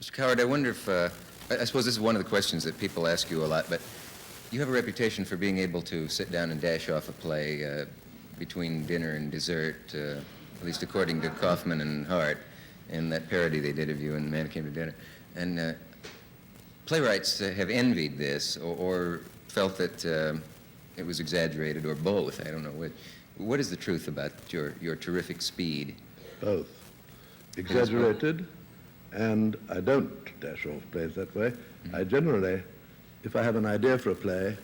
Mr. Coward, I wonder if, I suppose this is one of the questions that people ask you a lot, but you have a reputation for being able to sit down and dash off a play between dinner and dessert, at least according to Kaufman and Hart, in that parody they did of you in Man Came to Dinner. And playwrights have envied this or felt that it was exaggerated, or both, I don't know which. What is the truth about your terrific speed? Both. Exaggerated, and I don't dash off plays that way. I generally, if I have an idea for a play,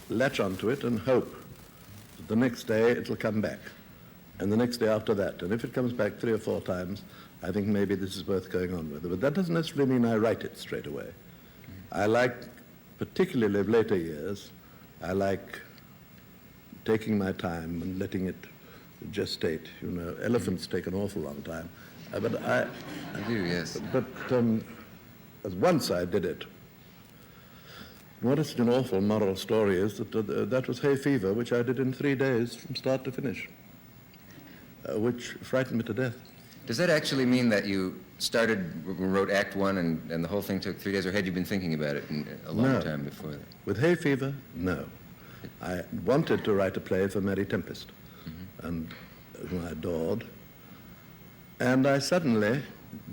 latch onto it and hope that the next day it'll come back, and the next day after that. And if it comes back 3 or 4 times, I think maybe this is worth going on with it. But that doesn't necessarily mean I write it straight away. I like, particularly of later years, I like taking my time and letting it gestate. You know, elephants take an awful long time. But I do, yes. But as once I did it, what is an awful moral story is that that was Hay Fever, which I did in 3 days from start to finish, which frightened me to death. Does that actually mean that you wrote Act One and the whole thing took 3 days, or had you been thinking about it a long time before that? With Hay Fever, no. I wanted to write a play for Mary Tempest, and whom I adored. And I suddenly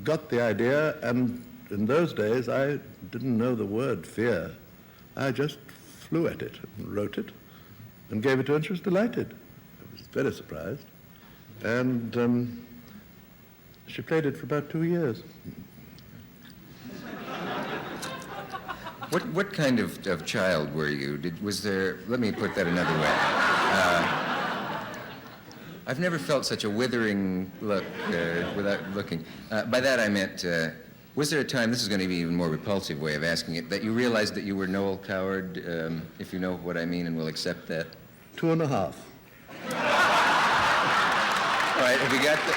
got the idea, and in those days I didn't know the word fear. I just flew at it and wrote it and gave it to her, and she was delighted. I was very surprised. And she played it for about 2 years. What kind of child were you? Let me put that another way. I've never felt such a withering look without looking. By that I meant, was there a time, this is going to be an even more repulsive way of asking it, that you realized that you were Noël Coward, if you know what I mean and will accept that? 2.5. All right, have you got the...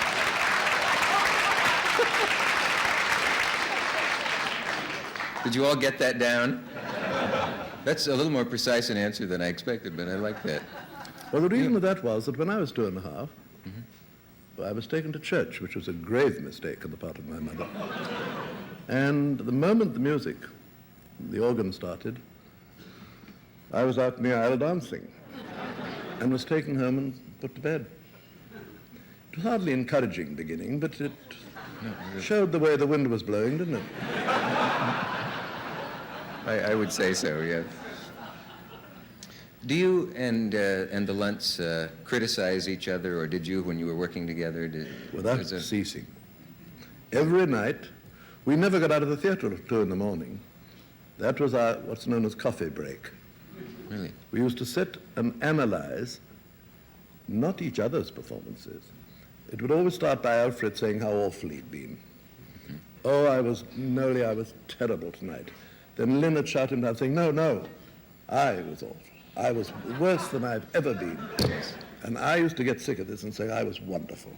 Did you all get that down? That's a little more precise an answer than I expected, but I like that. Well, the reason for that was that when I was 2.5, I was taken to church, which was a grave mistake on the part of my mother. And the moment the music, the organ started, I was out in the aisle dancing and was taken home and put to bed. It was hardly encouraging beginning, but it showed the way the wind was blowing, didn't it? I would say so, yes. Do you and the Luntz criticize each other, or did you when you were working together? Without ceasing. Every night, we never got out of the theater at 2 in the morning. That was our what's known as coffee break. Really? We used to sit and analyze not each other's performances. It would always start by Alfred saying how awful he'd been. Oh, Noli, I was terrible tonight. Then Lynn would shout him down saying, no, I was awful. I was worse than I've ever been. Yes. And I used to get sick of this and say I was wonderful.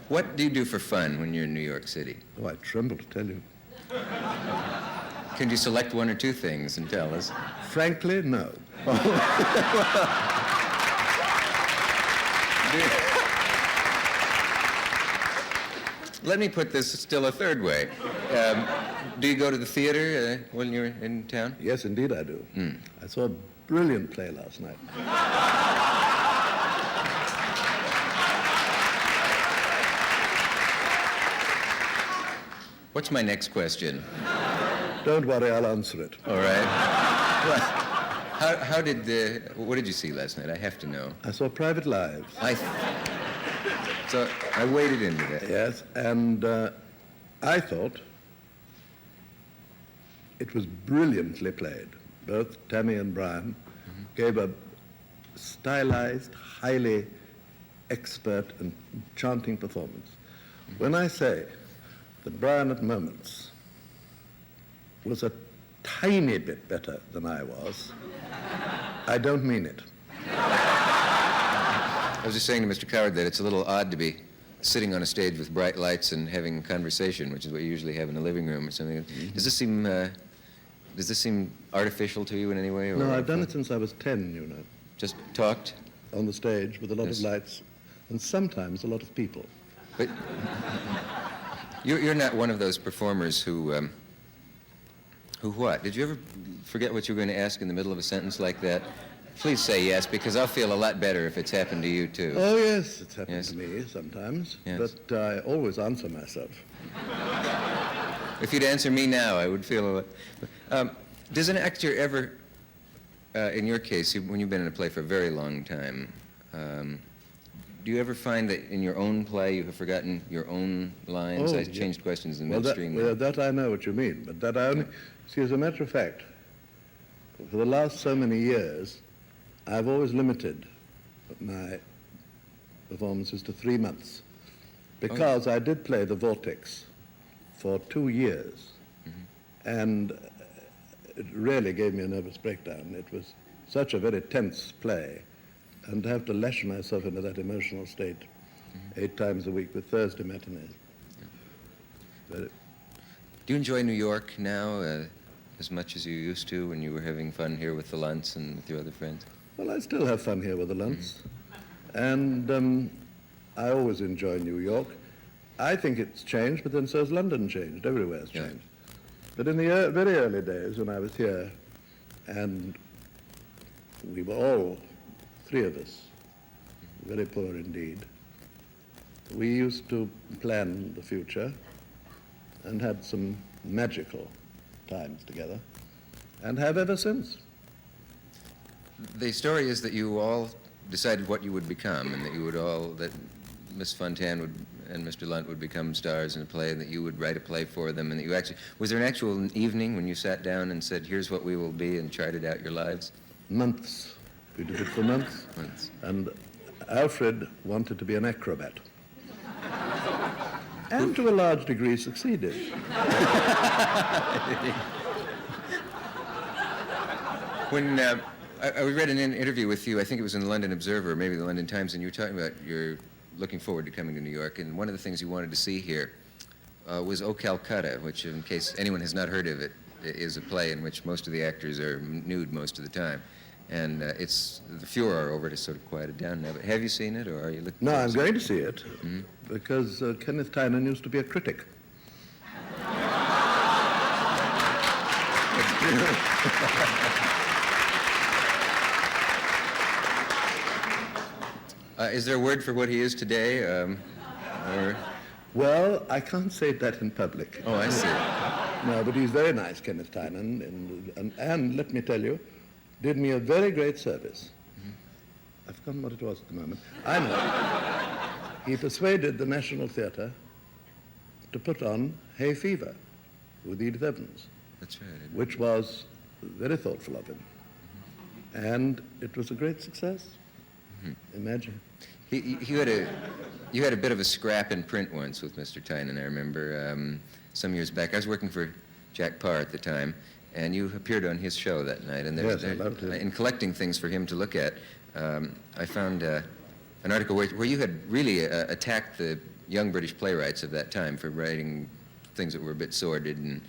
What do you do for fun when you're in New York City? Oh, I tremble to tell you. Can you select 1 or 2 things and tell us? Frankly, no. Let me put this still a third way. Do you go to the theater when you're in town? Yes, indeed I do. I saw a brilliant play last night. What's my next question? Don't worry, I'll answer it. All right. What did you see last night? I have to know. I saw Private Lives. So I waded into that. Yes, and I thought it was brilliantly played. Both Tammy and Brian gave a stylized, highly expert and enchanting performance. When I say that Brian at moments was a tiny bit better than I was, I don't mean it. I was just saying to Mr. Coward that it's a little odd to be sitting on a stage with bright lights and having conversation, which is what you usually have in a living room or something. Does this seem artificial to you in any way? Or no, I've done it since I was 10, you know. Just talked? on the stage with a lot Yes. of lights and sometimes a lot of people. But you're not one of those performers who what? Did you ever forget what you were going to ask in the middle of a sentence like that? Please say yes, because I'll feel a lot better if it's happened to you, too. Oh, yes, it's happened Yes. to me sometimes, Yes. but I always answer myself. If you'd answer me now, I would feel a lot... does an actor ever, in your case, when you've been in a play for a very long time, do you ever find that in your own play you have forgotten your own lines? Oh, I yeah. changed questions in Well, midstream. that I know what you mean, but that I only... See, as a matter of fact, for the last so many years, I've always limited my performances to 3 months, because I did play The Vortex for 2 years, and it really gave me a nervous breakdown. It was such a very tense play, and to have to lash myself into that emotional state 8 times a week with Thursday matinees. Very, Do you enjoy New York now as much as you used to when you were having fun here with the Lunts and with your other friends? well, I still have fun here with the Lunts, and I always enjoy New York. I think it's changed, but then so has London changed. Everywhere's Yeah. changed. But in the very early days when I was here, and we were all, 3 of us, very poor indeed, we used to plan the future and had some magical times together, and have ever since. The story is that you all decided what you would become, and that you would all, that Miss Fontaine would, and Mr. Lunt would become stars in a play, and that you would write a play for them, and that you actually, was there an actual evening when you sat down and said, here's what we will be, and charted out your lives? Months. We did it for months. Months. And Alfred wanted to be an acrobat. And to a large degree succeeded. When I read an interview with you, I think it was in the London Observer, or maybe the London Times, and you were talking about you're looking forward to coming to New York, and one of the things you wanted to see here was O Calcutta, which, in case anyone has not heard of it, is a play in which most of the actors are nude most of the time. And it's the furor over it has sort of quieted down now. But have you seen it, or are you looking? No, forward I'm to going to see it, because Kenneth Tynan used to be a critic. Is there a word for what he is today? Or... Well, I can't say that in public. Oh, I see. No, but he's very nice, Kenneth Tynan, and let me tell you, did me a very great service. I've forgotten what it was at the moment. I know. He persuaded the National Theatre to put on Hay Fever with Edith Evans, That's right. which was very thoughtful of him. And it was a great success. Imagine. You had a bit of a scrap in print once with Mr. Tynan, I remember, some years back. I was working for Jack Parr at the time, and you appeared on his show that night. And Yes, I loved it. in collecting things for him to look at, I found an article where you had really attacked the young British playwrights of that time for writing things that were a bit sordid and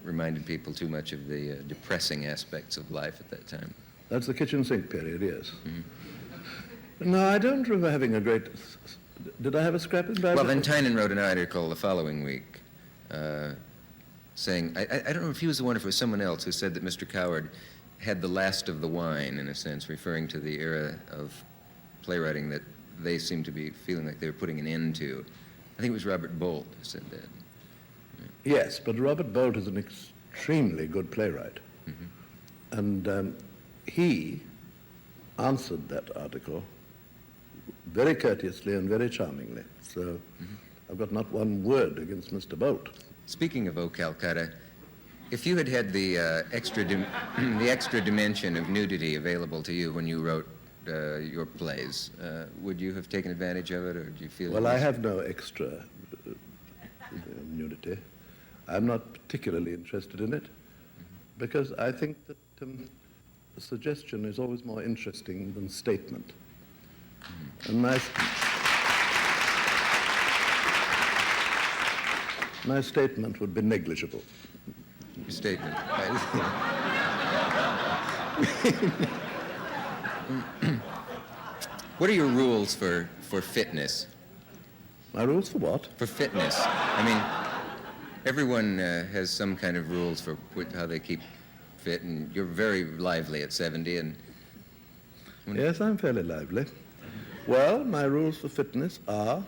reminded people too much of the depressing aspects of life at that time. That's the kitchen sink period, yes. No, I don't remember having a great... Did I have a scrap in Bible? Well, then Tynan wrote an article the following week saying, I don't know if he was the one or if it was someone else who said that Mr. Coward had the last of the wine, in a sense, referring to the era of playwriting that they seemed to be feeling like they were putting an end to. I think it was Robert Bolt who said that. Yes, but Robert Bolt is an extremely good playwright. And he answered that article very courteously and very charmingly. So I've got not one word against Mr. Bolt. Speaking of O Calcutta, if you had had the extra dimension of nudity available to you when you wrote your plays, would you have taken advantage of it, or do you feel? Well, I have no extra nudity. I'm not particularly interested in it, because I think that the suggestion is always more interesting than statement. And my statement would be negligible. Your statement. What are your rules for fitness? My rules for what? For fitness. I mean, everyone has some kind of rules for how they keep fit, and you're very lively at 70, and... Yes, I'm fairly lively. Well, my rules for fitness are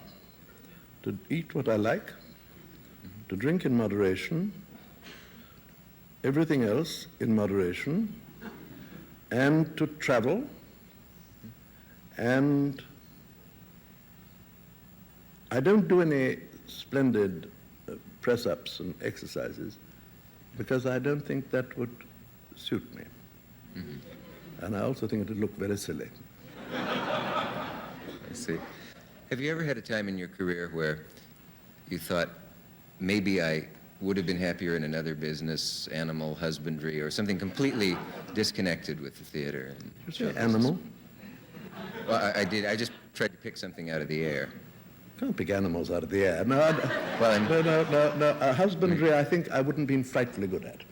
to eat what I like, to drink in moderation, everything else in moderation, and to travel, and I don't do any splendid press-ups and exercises because I don't think that would suit me. And I also think it would look very silly. I see. Have you ever had a time in your career where you thought, maybe I would have been happier in another business, animal husbandry, or something completely disconnected with the theater? And You say animal? Well, I did. I just tried to pick something out of the air. Can't pick animals out of the air. No, Well, no. Husbandry, I think I wouldn't been frightfully good at.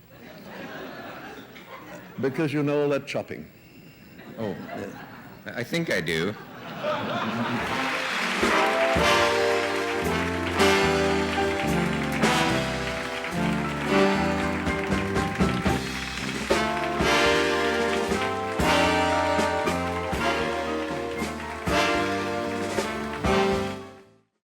Because you know all that chopping. Oh, I think I do.